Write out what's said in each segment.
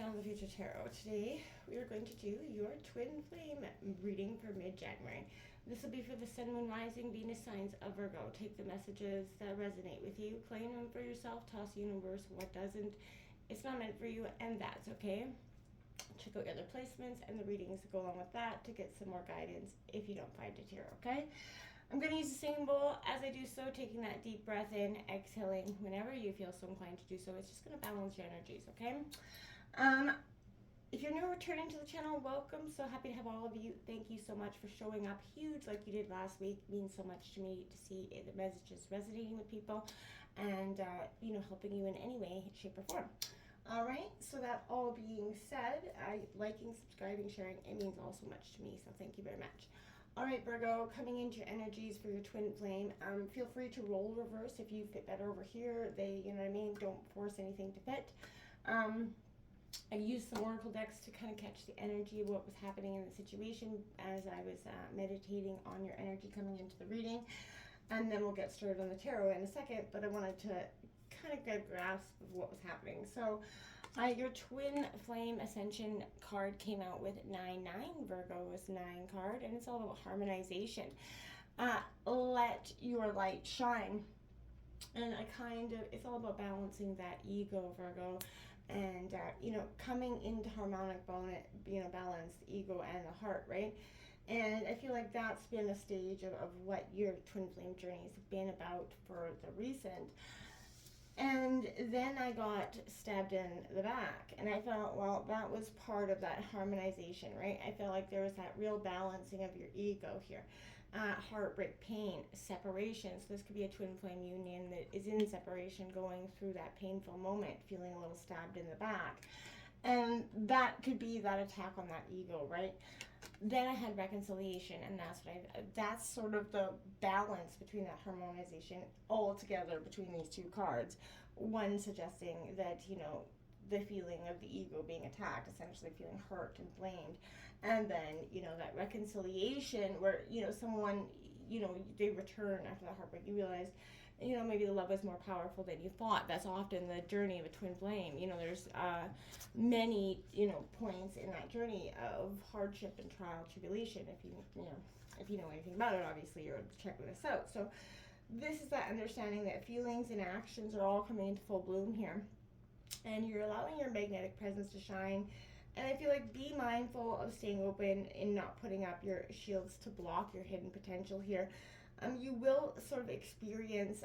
channel, The Future Tarot. Today we are going to do your twin flame reading for mid-January. This will be for the Sun, Moon, Rising, Venus signs of Virgo. Take the messages that resonate with you, claim them for yourself, toss the universe what doesn't. It's not meant for you, and that's okay. Check out your other placements and the readings that go along with that to get some more guidance if you don't find it here, okay? I'm going to use the singing bowl as I do so, taking that deep breath in, exhaling whenever you feel so inclined to do so. It's just going to balance your energies, okay? If you're new returning to the channel, welcome. So happy to have all of you. Thank you so much for showing up huge like you did last week. It means so much to me to see the messages resonating with people and, helping you in any way, shape, or form. All right, so that all being said, liking, subscribing, sharing, it means all so much to me, so thank you very much. All right, Virgo, coming into your energies for your twin flame. Feel free to roll reverse if you fit better over here. Don't force anything to fit. I used some oracle decks to kind of catch the energy of what was happening in the situation as I was meditating on your energy coming into the reading. And then we'll get started on the tarot in a second, but I wanted to kind of get a grasp of what was happening. So your twin flame ascension card came out with 9-9. Virgo was 9 card, and it's all about harmonization. Let your light shine. And it's all about balancing that ego, Virgo, and coming into harmonic balance, the ego and the heart, right? And I feel like that's been a stage of what your twin flame journeys have been about for the recent. And then I got stabbed in the back, and I felt, well, that was part of that harmonization, right? I felt like there was that real balancing of your ego here. Heartbreak, pain, separation. So this could be a twin flame union that is in separation, going through that painful moment, feeling a little stabbed in the back. And that could be that attack on that ego, right? Then I had reconciliation, and that's sort of the balance between that harmonization all together between these two cards. One suggesting that, the feeling of the ego being attacked, essentially feeling hurt and blamed. And then, that reconciliation where, someone, they return after the heartbreak. You realize, maybe the love is more powerful than you thought. That's often the journey of a twin flame. There's many, points in that journey of hardship and trial, tribulation. If you know anything about it, obviously you're checking this out. So this is that understanding that feelings and actions are all coming into full bloom here. And you're allowing your magnetic presence to shine. And I feel like be mindful of staying open and not putting up your shields to block your hidden potential here. You will sort of experience,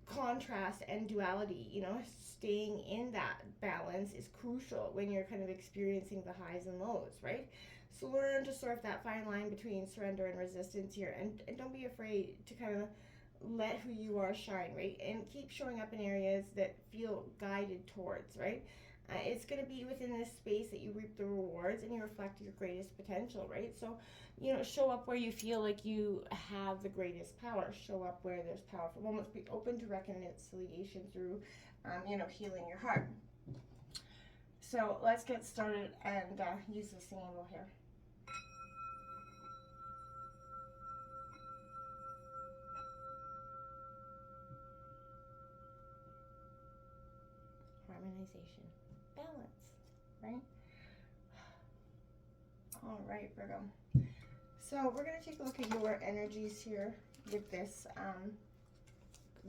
contrast and duality. Staying in that balance is crucial when you're kind of experiencing the highs and lows, right? So learn to surf that fine line between surrender and resistance here, and don't be afraid to kind of let who you are shine, right? And keep showing up in areas that feel guided towards, right? It's going to be within this space that you reap the rewards and you reflect your greatest potential, right? So, show up where you feel like you have the greatest power. Show up where there's powerful moments. Be open to reconciliation through, healing your heart. So let's get started and use the singing bowl here. Harmonization, balance, right? All right, Virgo. So we're going to take a look at your energies here with this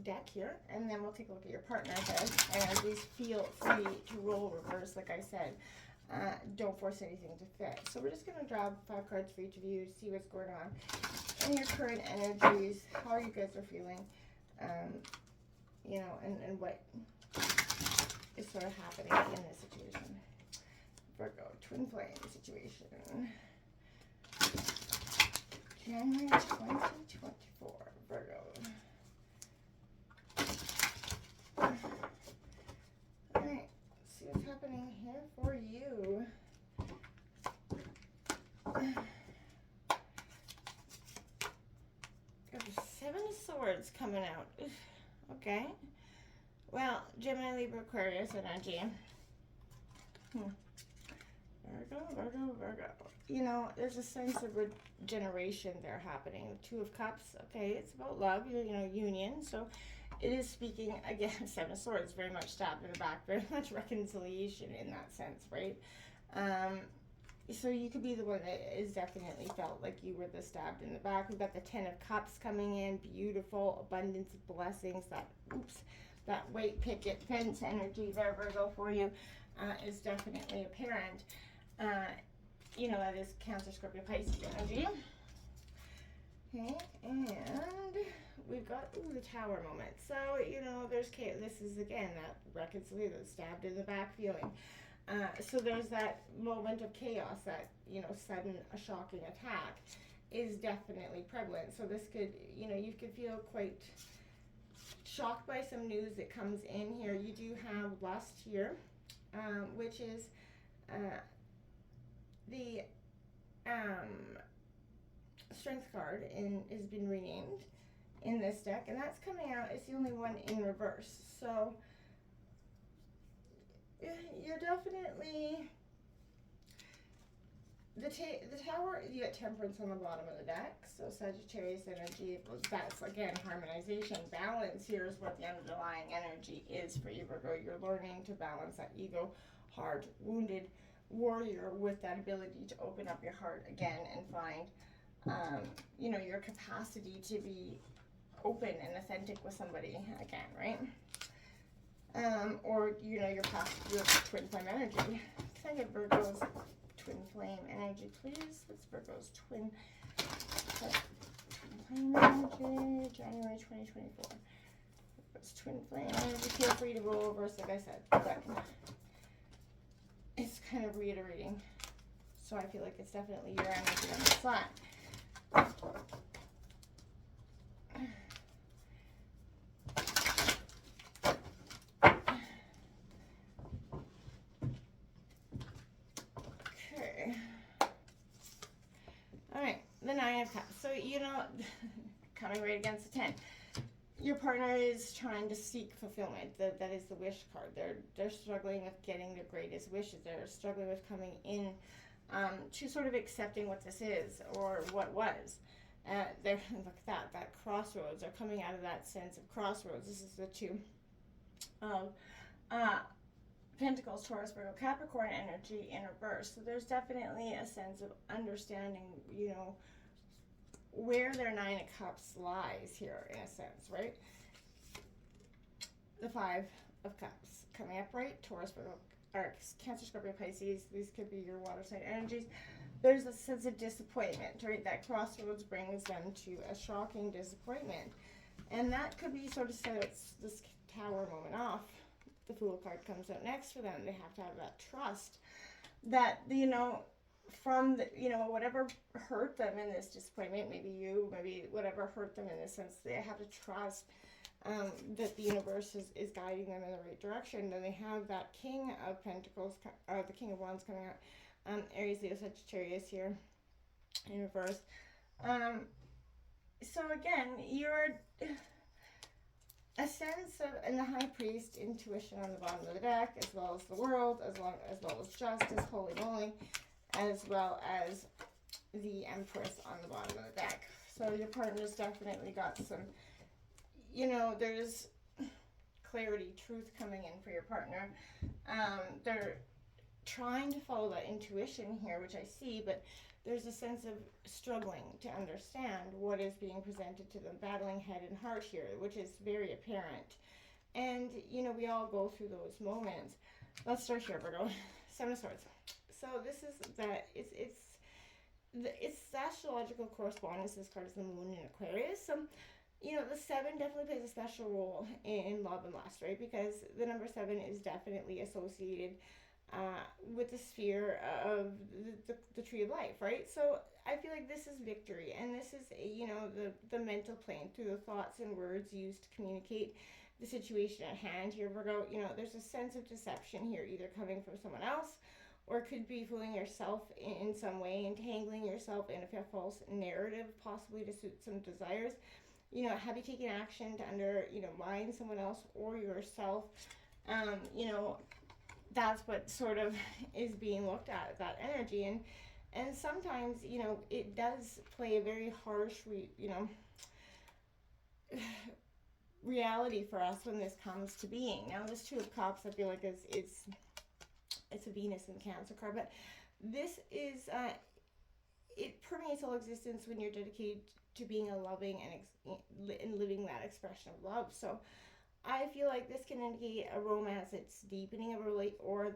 deck here, and then we'll take a look at your partner deck. And please feel free to roll reverse, like I said. Don't force anything to fit. So we're just going to grab 5 cards for each of you to see what's going on in your current energies, how you guys are feeling, and what is sort of happening in this situation. Virgo, twin flame situation. January 2024, Virgo. Alright, see what's happening here for you. Got the 7 of Swords coming out. Okay. Well, Gemini, Libra, Aquarius energy. Virgo. There's a sense of regeneration there happening. The 2 of Cups, okay, it's about love, union. So it is speaking, again, Seven of Swords, very much stabbed in the back, very much reconciliation in that sense, right? So you could be the one that is definitely felt like you were the stabbed in the back. We've got the Ten of Cups coming in, beautiful, abundance of blessings. That white picket fence energy there, Virgo, for you is definitely apparent. That is Cancer, Scorpio, Pisces energy. Okay, and we've got the Tower moment. So, there's chaos. This is, again, that reconciliation, stabbed in the back feeling. So there's that moment of chaos, that, sudden, a shocking attack is definitely prevalent. So this could, you could feel quite shocked by some news that comes in here. You do have lust here, which is the Strength card has been renamed in this deck, and that's coming out. It's the only one in reverse. So you're definitely the Tower. You get Temperance on the bottom of the deck, so Sagittarius energy. That's, again, harmonization, balance. Here's what the underlying energy is for you, Virgo. You're learning to balance that ego, heart, wounded warrior with that ability to open up your heart again and find, your capacity to be open and authentic with somebody again, right? Or, your past, your twin flame energy. Can I get Virgo's twin flame energy, please? What's Virgo's twin flame energy? January 2024. Virgo's twin flame energy. Feel free to roll over, like I said, but it's kind of reiterating. So I feel like it's definitely your energy on the slot. The Nine of Cups. So, coming right against the 10. Your partner is trying to seek fulfillment. That is the wish card. They're struggling with getting their greatest wishes. They're struggling with coming in to sort of accepting what this is or what was. They're, look at that crossroads. They're coming out of that sense of crossroads. This is the Two of Pentacles, Taurus, Virgo, Capricorn energy in reverse. So there's definitely a sense of understanding, where their Nine of Cups lies here, in a sense, right? The Five of Cups coming up, right? Taurus, Virgo, or Cancer, Scorpio, Pisces. These could be your water sign energies. There's a sense of disappointment, right? That crossroads brings them to a shocking disappointment. And that could be sort of sets this Tower moment off. The Fool card comes out next for them. They have to have that trust that, from the, whatever hurt them in this disappointment, maybe whatever hurt them in this sense, they have to trust that the universe is guiding them in the right direction. Then they have that King of Pentacles, or the King of Wands coming out, Aries, Leo, Sagittarius here in reverse. So again, you're a sense of, and the High Priest, intuition on the bottom of the deck, as well as the World, as well as Justice, Holy Moly, as well as the Empress on the bottom of the deck. So your partner's definitely got some, there's clarity, truth coming in for your partner. They're trying to follow that intuition here, which I see, but there's a sense of struggling to understand what is being presented to them, battling head and heart here, which is very apparent. And, we all go through those moments. Let's start here, Virgo. Seven of Swords. So this is that, it's astrological correspondence. This card is the Moon in Aquarius. So, the 7 definitely plays a special role in love and lust, right? Because the number 7 is definitely associated with the sphere of the tree of life, right? So I feel like this is victory, and this is, the mental plane through the thoughts and words used to communicate the situation at hand here, Virgo. There's a sense of deception here, either coming from someone else, or could be fooling yourself in some way, entangling yourself in a false narrative, possibly to suit some desires. Have you taken action to undermine someone else or yourself? That's what sort of is being looked at, that energy. And sometimes, it does play a very harsh, reality for us when this comes to being. Now, this Two of Cups, I feel like it's a Venus and Cancer card, but this is it permeates all existence when you're dedicated to being a loving and living that expression of love. So I feel like this can indicate a romance that's deepening of a or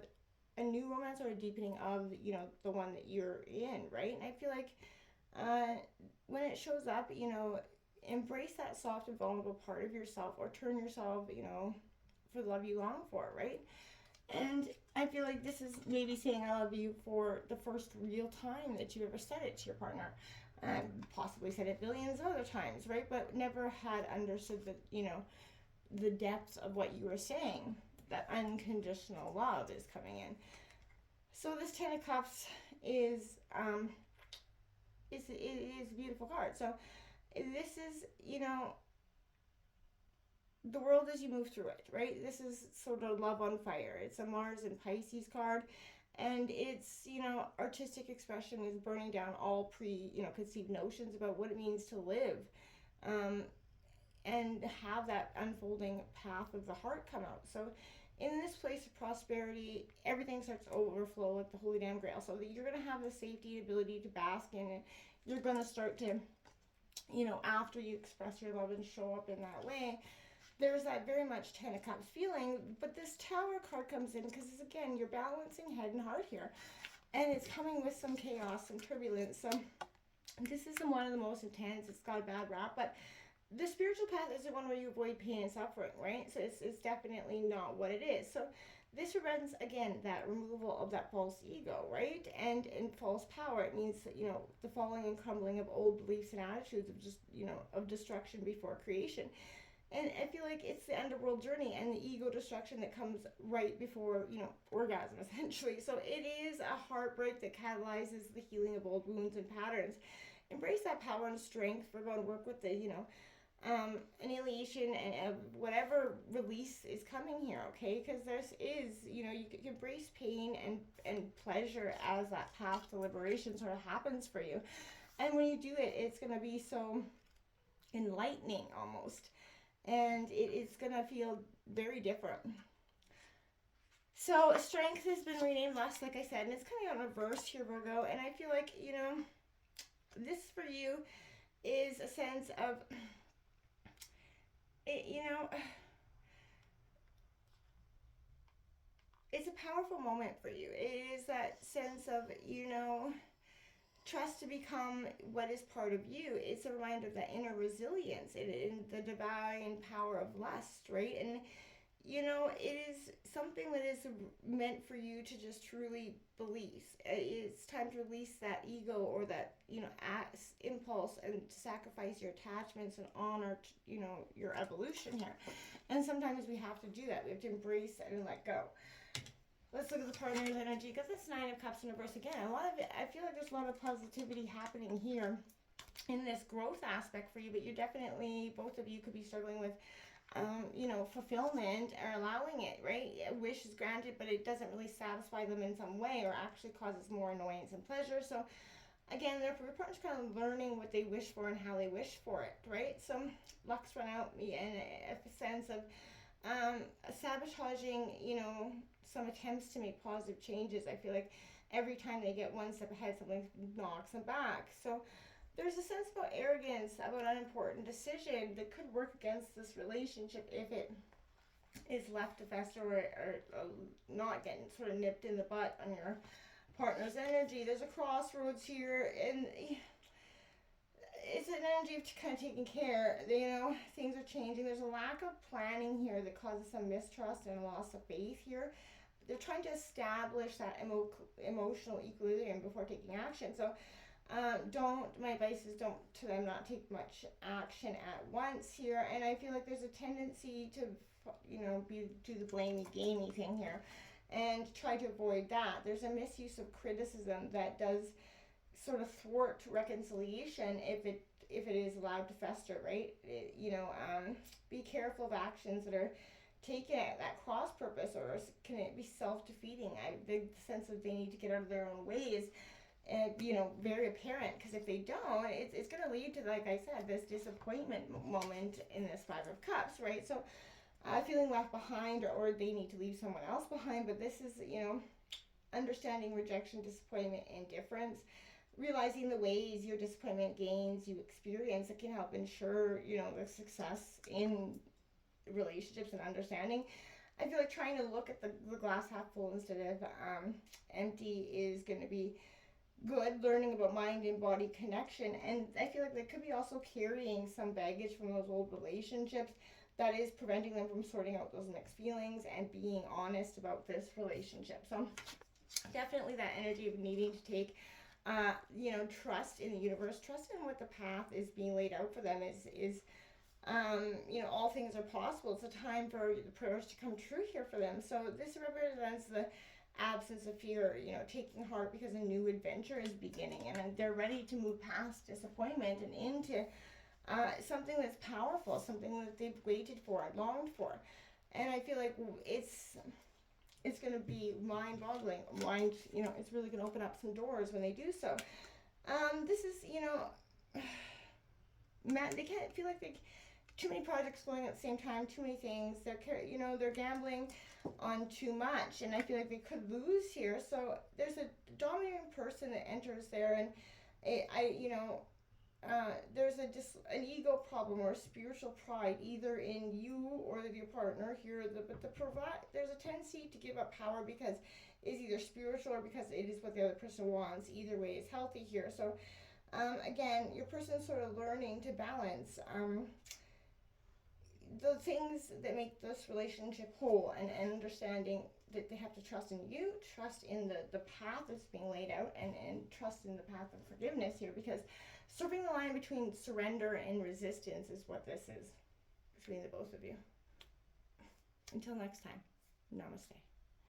a new romance, or a deepening of, you know, the one that you're in, right? And I feel like when it shows up, you know, embrace that soft and vulnerable part of yourself, or turn yourself, you know, for the love you long for, right? And I feel like this is maybe saying I love you for the first real time that you ever said it to your partner. Possibly said it billions of other times, right? But never had understood the, you know, the depth of what you were saying. That unconditional love is coming in. So this Ten of Cups is a beautiful card. So this is, you know, the world as you move through it, right? This is sort of love on fire. It's a Mars and Pisces card, and it's, you know, artistic expression is burning down all conceived notions about what it means to live, and have that unfolding path of the heart come out. So in this place of prosperity, everything starts to overflow like the holy damn grail. So that you're going to have the safety and ability to bask in it. You're going to start to, you know, after you express your love and show up in that way, there's that very much Ten of Cups feeling. But this Tower card comes in because, again, you're balancing head and heart here. And it's coming with some chaos, some turbulence. So this isn't one of the most intense. It's got a bad rap, but the spiritual path isn't one where you avoid pain and suffering, right? So it's definitely not what it is. So this represents, again, that removal of that false ego, right? And false power. It means, you know, the falling and crumbling of old beliefs and attitudes of just, you know, of destruction before creation. And I feel like it's the underworld journey and the ego destruction that comes right before, you know, orgasm, essentially. So it is a heartbreak that catalyzes the healing of old wounds and patterns. Embrace that power and strength. We're going to work with the, you know, annihilation and whatever release is coming here, okay? Because this is, you know, you can embrace pain and pleasure as that path to liberation sort of happens for you. And when you do it, it's going to be so enlightening almost. And it's going to feel very different. So strength has been renamed lust, like I said, and it's coming out in reverse here, Virgo. And I feel like, you know, this for you is a sense of, you know, it's a powerful moment for you. It is that sense of, you know, trust to become what is part of you. It's a reminder of that inner resilience in the divine power of lust, right? And, you know, it is something that is meant for you to just truly believe. It's time to release that ego or that, you know, impulse, and to sacrifice your attachments and honor, you know, your evolution here. And sometimes we have to do that. We have to embrace and let go. Let's look at the partner's energy, because it's Nine of Cups in reverse again. A lot of it, I feel like there's a lot of positivity happening here in this growth aspect for you, but you definitely, both of you could be struggling with, you know, fulfillment or allowing it, right? A wish is granted, but it doesn't really satisfy them in some way, or actually causes more annoyance and pleasure. So again, therefore, your partner's kind of learning what they wish for and how they wish for it, right? So luck's run out, and a sense of sabotaging, you know, some attempts to make positive changes. I feel like every time they get one step ahead, something knocks them back. So there's a sense about arrogance, about an important decision that could work against this relationship if it is left to fester, or not getting sort of nipped in the butt on your partner's energy. There's a crossroads here, and it's an energy of kind of taking care. You know, things are changing. There's a lack of planning here that causes some mistrust and loss of faith here. They're trying to establish that emotional equilibrium before taking action. So my advice is don't to them not take much action at once here. And I feel like there's a tendency to, you know, do the blamey gamey thing here, and try to avoid that. There's a misuse of criticism that does sort of thwart reconciliation if it is allowed to fester, right? Be careful of actions that are taken at that cross purpose, or can it be self-defeating? The sense of they need to get out of their own ways. you know, very apparent, because if they don't, it's going to lead to, like I said, this disappointment moment in this Five of Cups, right? So feeling left behind, or they need to leave someone else behind. But this is, you know, understanding rejection, disappointment, indifference, realizing the ways your disappointment gains you experience that can help ensure, you know, the success in relationships and understanding. I feel like trying to look at the glass half full instead of empty is going to be good. Learning about mind and body connection, and I feel like they could be also carrying some baggage from those old relationships that is preventing them from sorting out those mixed feelings and being honest about this relationship. So definitely that energy of needing to take you know, trust in the universe, trust in what the path is being laid out for them is you know, all things are possible. It's a time for the prayers to come true here for them. So this represents the absence of fear, you know, taking heart because a new adventure is beginning, and they're ready to move past disappointment and into something that's powerful, something that they've waited for and longed for. And I feel like it's going to be mind-boggling. You know, it's really going to open up some doors when they do so. This is, you know, they can't feel like too many projects going at the same time, too many things. You know, they're gambling on too much, and I feel like they could lose here. So there's a dominating person that enters there, and you know, there's an ego problem or a spiritual pride either in you or your partner here. There's a tendency to give up power because it's either spiritual or because it is what the other person wants. Either way is healthy here. So again, your person is sort of learning to balance the things that make this relationship whole, and understanding that they have to trust in you, trust in the path that's being laid out, and trust in the path of forgiveness here, because serving the line between surrender and resistance is what this is between the both of you. Until next time, namaste.